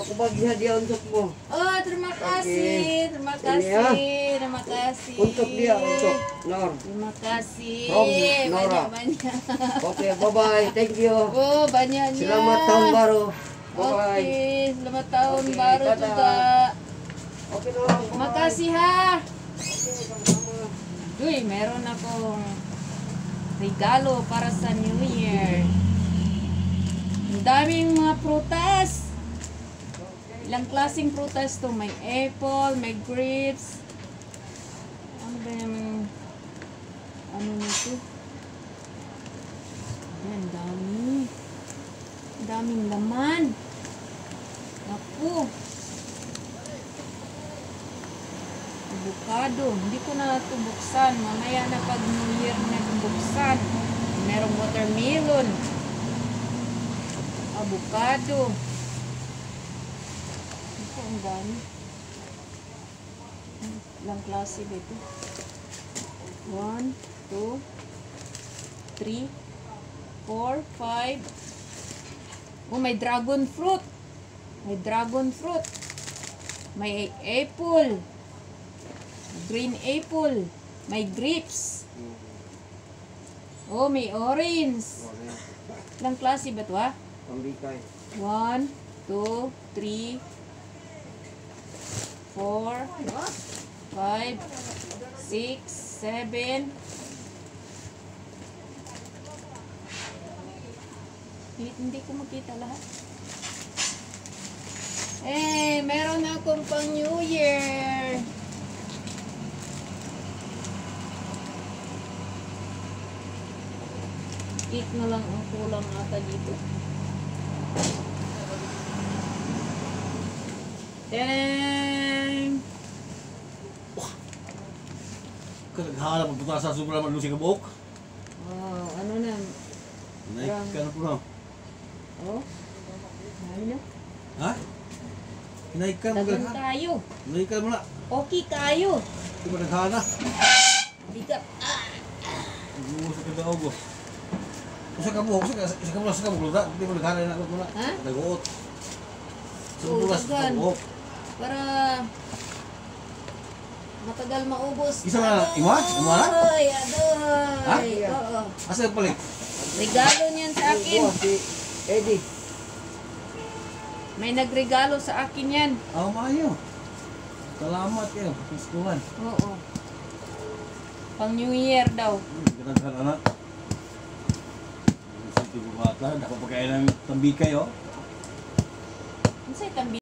Ako bagi hadiah untuk mo. Oh, terima kasih. Terima Ini ya. kasih. Terima kasih. Untuk dia, untuk Nor. Terima kasih. From Nora. Banyak-banyak. Oke, bye-bye. Thank you. Oh, banyaknya. Selamat tahun baru. Bye-bye. Oke, selamat tahun Oke, baru dadah. juga. Oke, Nor. Makasih ha. Oke, sama-sama. Uy, meron akong regalo para sa New Year. Ang daming mga prutas. Ilang klaseng prutas to. May apple, may grapes. Ano ba yung ano nito? Ayan, dami. Daming laman. Naku. Avocado. Hindi ko na ito buksan. Mamaya na pag New Year na buksan. Merong watermelon. Avocado. Ito ang dami. Ilang klase ba ito? 1, 2, 3, 4, 5. Oh, may dragon fruit. May dragon fruit. May apple. Green apple. May grapes. Oh, may orange. Ilang klase ba ito ha? Pambikay. 1, 2, 3, 4, 5, 6, 7. Hindi ko makita lahat. Eh, meron akong pang New Year. Eat na lang ang kulang ata dito. Dang! Naghahanap ang puta sa sobrang malusi ka buhok. Oh, ano na? Naik ka na po na. Oh? Ano na? Ha? Naik ka mo Dagan ka. kayo. Naik ka mo na. Okay kayo. Di ba naghana? Bigat. Gusto ka daw go. Usa ka buhok, usa ka buhok. Di mo naghana na ako na. Ha? Naguot. Oo, Subulas ka dagan. buhok. Para matagal maubos. Isa na, ima? Ima na? Adoy, adoy. Ha? Oo. Asa yung palit? Regalo niyan sa akin. Oh, si Eddie. May nagregalo sa akin yan. Ah, maayo. Salamat kayo. Piskuhan. Oo. Pang New Year daw. Ganaghan anak. Sa tigo bata, dapat pagkain ng tambikay oh. Ano sa'yo tambi?